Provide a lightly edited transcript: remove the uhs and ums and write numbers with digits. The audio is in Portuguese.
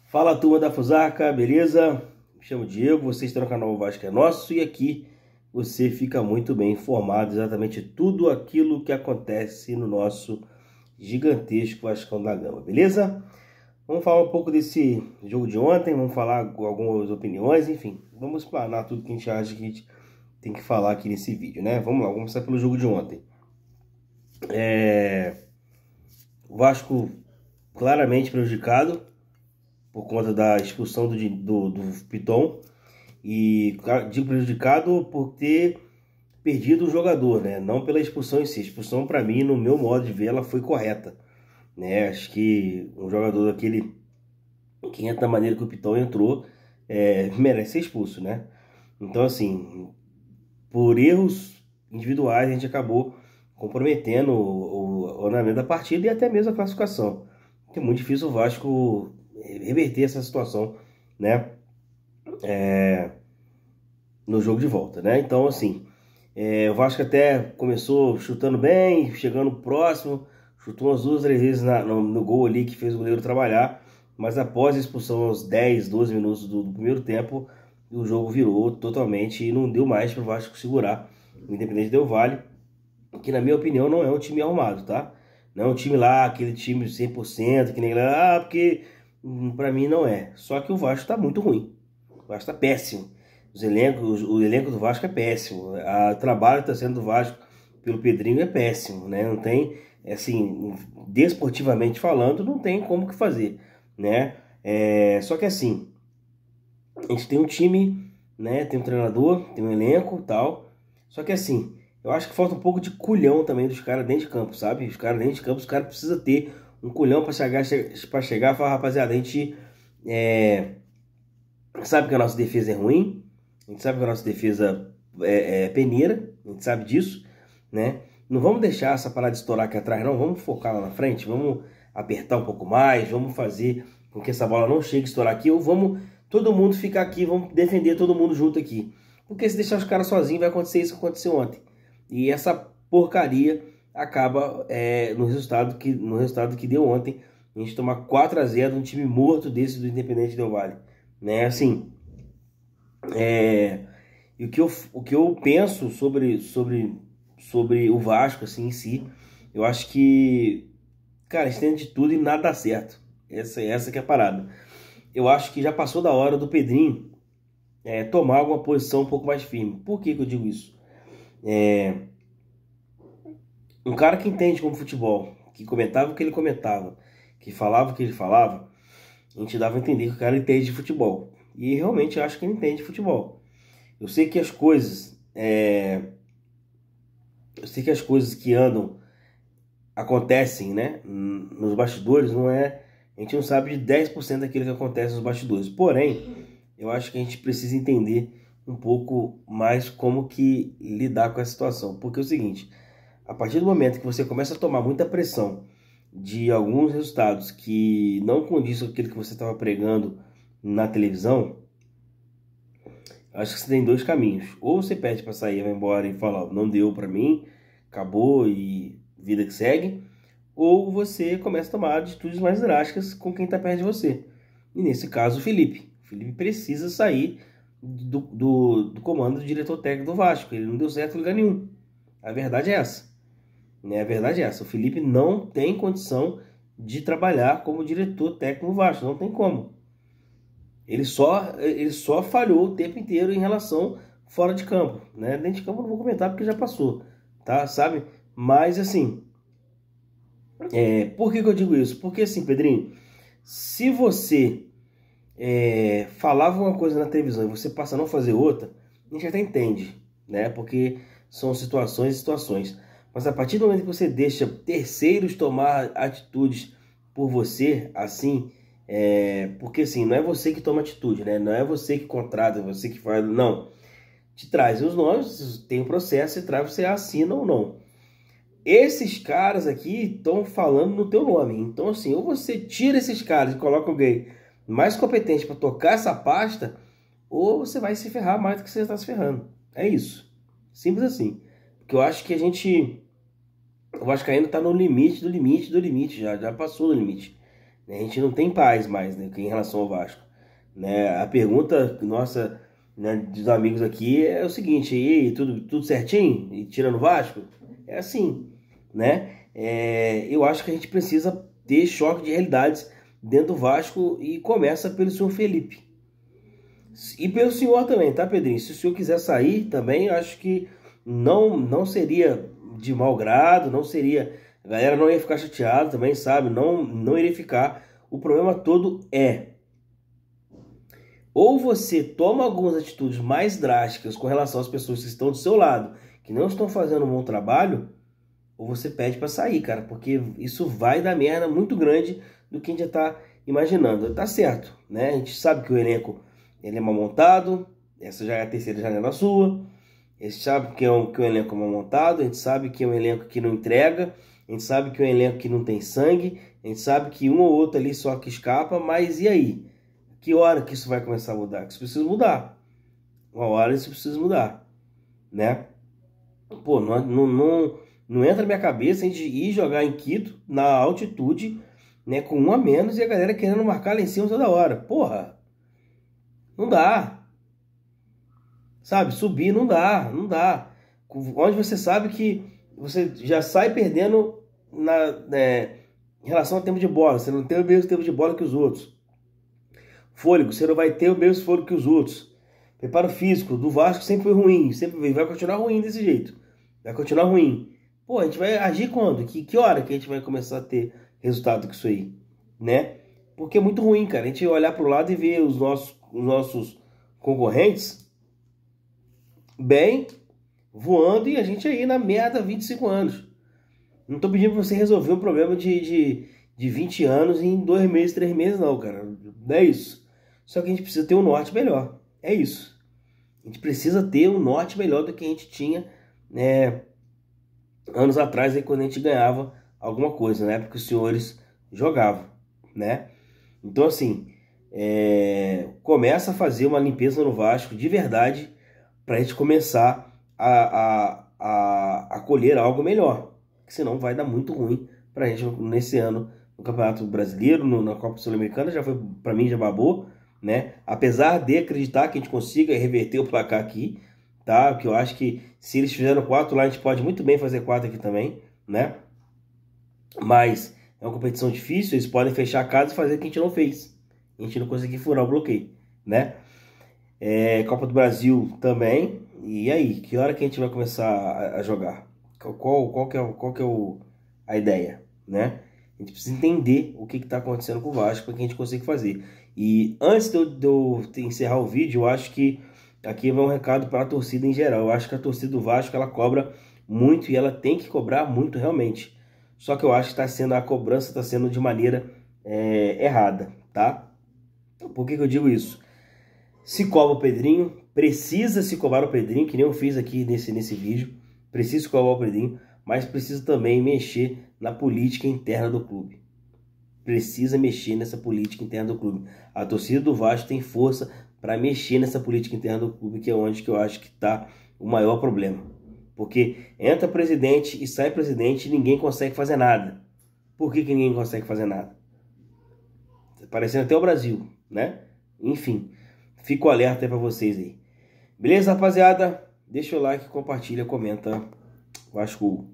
Fala, turma da Fusarca, beleza? Me chamo Diego, você está no canal Vasco é Nosso e aqui você fica muito bem informado exatamente tudo aquilo que acontece no nosso gigantesco Vascão da Gama, beleza? Vamos falar um pouco desse jogo de ontem, vamos falar algumas opiniões, enfim, vamos explanar tudo que a gente acha que a gente tem que falar aqui nesse vídeo, né? Vamos lá, vamos começar pelo jogo de ontem. O Vasco claramente prejudicado por conta da expulsão do Piton. E digo prejudicado por ter perdido o jogador, né? Não pela expulsão em si. A expulsão, para mim, no meu modo de ver, ela foi correta, né? Acho que um jogador daquele que entra da maneira que o Piton entrou merece ser expulso, né? Então, assim, por erros individuais, a gente acabou comprometendo o andamento da partida e até mesmo a classificação. É muito difícil o Vasco reverter essa situação, né? No jogo de volta, né? Então, assim, o Vasco até começou chutando bem, chegando próximo, chutou umas 2, 3 vezes no gol ali que fez o goleiro trabalhar, mas após a expulsão aos 10, 12 minutos do primeiro tempo, o jogo virou totalmente e não deu mais para o Vasco segurar o Independente Del Valle, que na minha opinião não é um time arrumado, tá? Não é um time lá, aquele time 100%, que nem lá, porque para mim não é. Só que o Vasco tá muito ruim, o Vasco tá péssimo. O elenco do Vasco é péssimo. O trabalho que está sendo do Vasco pelo Pedrinho é péssimo, né? Não tem, assim, desportivamente falando, não tem como que fazer, né? Só que assim, a gente tem um time, né? Tem um treinador, tem um elenco, tal. Só que assim, eu acho que falta um pouco de culhão também dos caras dentro de campo, sabe? Os caras dentro de campo, os caras precisam ter um culhão para chegar e falar, rapaziada, a gente sabe que a nossa defesa é ruim. A gente sabe que a nossa defesa é peneira, a gente sabe disso, né? Não vamos deixar essa parada de estourar aqui atrás, não. Vamos focar lá na frente, vamos apertar um pouco mais, vamos fazer com que essa bola não chegue a estourar aqui, ou vamos todo mundo ficar aqui, vamos defender todo mundo junto aqui. Porque se deixar os caras sozinhos, vai acontecer isso que aconteceu ontem. E essa porcaria acaba no resultado que deu ontem, a gente tomar 4-0 de um time morto desse do Independente Del Valle, né? Assim, e o que eu penso sobre o Vasco assim, em si, eu acho que, cara, eles têm de tudo e nada dá certo. Essa que é a parada. Eu acho que já passou da hora do Pedrinho tomar alguma posição um pouco mais firme. Por que eu digo isso? Um cara que entende como futebol, que comentava o que ele comentava, que falava o que ele falava, a gente dava a entender que o cara entende de futebol. E realmente eu acho que ele entende de futebol. Eu sei que as coisas que acontecem, né, nos bastidores, a gente não sabe de 10% daquilo que acontece nos bastidores. Porém, eu acho que a gente precisa entender um pouco mais como que lidar com essa situação. Porque é o seguinte, a partir do momento que você começa a tomar muita pressão de alguns resultados que não condiz com aquilo que você estava pregando na televisão, acho que você tem 2 caminhos. Ou você pede para sair, vai embora e fala, não deu para mim, acabou e vida que segue. Ou você começa a tomar atitudes mais drásticas com quem está perto de você. E nesse caso, o Felipe. O Felipe precisa sair do comando do diretor técnico do Vasco. Ele não deu certo em lugar nenhum. A verdade é essa. Né? A verdade é essa. O Felipe não tem condição de trabalhar como diretor técnico do Vasco. Não tem como. Ele só falhou o tempo inteiro em relação fora de campo, né? Dentro de campo eu não vou comentar porque já passou, tá? Sabe? Mas assim, por que eu digo isso? Porque assim, Pedrinho, se você falava uma coisa na televisão e você passa a não fazer outra, a gente até entende, né? Porque são situações e situações. Mas a partir do momento que você deixa terceiros tomar atitudes por você, assim, porque assim, não é você que toma atitude, né? Não é você que contrata, é você que faz, não. Te traz os nomes, tem um processo, e traz, você assina ou não. Esses caras aqui estão falando no teu nome. Então assim, ou você tira esses caras e coloca alguém mais competente para tocar essa pasta, ou você vai se ferrar mais do que você está se ferrando. É isso. Simples assim. Porque eu acho que o Vascaíno está no limite do limite do limite, já passou do limite. A gente não tem paz mais, né, em relação ao Vasco, né? A pergunta nossa, né, dos amigos aqui é o seguinte: e aí, tudo certinho? E tirando o Vasco? É assim, né? Eu acho que a gente precisa ter choque de realidades dentro do Vasco e começa pelo senhor Felipe. E pelo senhor também, tá, Pedrinho? Se o senhor quiser sair também, eu acho que não seria de mau grado, não seria... A galera não ia ficar chateada também, sabe? Não iria ficar. O problema todo é... Ou você toma algumas atitudes mais drásticas com relação às pessoas que estão do seu lado, que não estão fazendo um bom trabalho, ou você pede para sair, cara, porque isso vai dar merda muito grande do que a gente já tá imaginando. Tá certo, né? A gente sabe que o elenco ele é mal montado, essa já é a terceira janela sua. A gente sabe que que o elenco é mal montado, a gente sabe que é um elenco que não entrega, a gente sabe que é um elenco que não tem sangue, a gente sabe que um ou outro ali só que escapa, mas e aí? Que hora que isso vai começar a mudar? Que isso precisa mudar. Uma hora isso precisa mudar, né? Pô, não entra na minha cabeça a gente ir jogar em Quito, na altitude, né, com um a menos e a galera querendo marcar lá em cima toda hora. Porra, não dá. Sabe, subir não dá. Onde você sabe que você já sai perdendo em relação ao tempo de bola. Você não tem o mesmo tempo de bola que os outros. Fôlego, você não vai ter o mesmo fôlego que os outros. Preparo físico do Vasco sempre foi ruim, sempre vai continuar ruim desse jeito. Vai continuar ruim. Pô, a gente vai agir quando? Que hora que a gente vai começar a ter resultado com isso aí, né? Porque é muito ruim, cara. A gente olhar pro lado e ver os nossos concorrentes bem, voando, e a gente aí na merda há 25 anos. Não tô pedindo pra você resolver um problema de 20 anos em 2 meses, 3 meses, não, cara. Não é isso. Só que a gente precisa ter um norte melhor. É isso. A gente precisa ter um norte melhor do que a gente tinha, né, anos atrás, aí, quando a gente ganhava alguma coisa, né? Porque os senhores jogavam, né? Então, assim, começa a fazer uma limpeza no Vasco de verdade para a gente começar a colher algo melhor. Senão vai dar muito ruim para a gente nesse ano no Campeonato Brasileiro, na Copa Sul-Americana. Já foi, para mim, já babou, né? Apesar de acreditar que a gente consiga reverter o placar aqui, tá? Porque eu acho que se eles fizeram 4 lá, a gente pode muito bem fazer 4 aqui também, né? Mas é uma competição difícil, eles podem fechar a casa e fazer o que a gente não fez. A gente não conseguiu furar o bloqueio, né? Copa do Brasil também. E aí, que hora que a gente vai começar a jogar? Qual que é a ideia, né? A gente precisa entender o que está acontecendo com o Vasco para que a gente consiga fazer. E antes de eu encerrar o vídeo, eu acho que aqui vai um recado para a torcida em geral. Eu acho que a torcida do Vasco, ela cobra muito e ela tem que cobrar muito realmente. Só que eu acho que a cobrança está sendo de maneira errada, tá? Por que eu digo isso? Se cobra o Pedrinho, precisa se cobrar o Pedrinho, que nem eu fiz aqui nesse vídeo. Precisa cobrar o Pedrinho, mas precisa também mexer na política interna do clube. Precisa mexer nessa política interna do clube. A torcida do Vasco tem força para mexer nessa política interna do clube, que é onde que eu acho que está o maior problema. Porque entra presidente e sai presidente e ninguém consegue fazer nada. Por que ninguém consegue fazer nada? Parecendo até o Brasil, né? Enfim, fico alerta aí para vocês aí. Beleza, rapaziada? Deixa o like, compartilha, comenta. Vasco.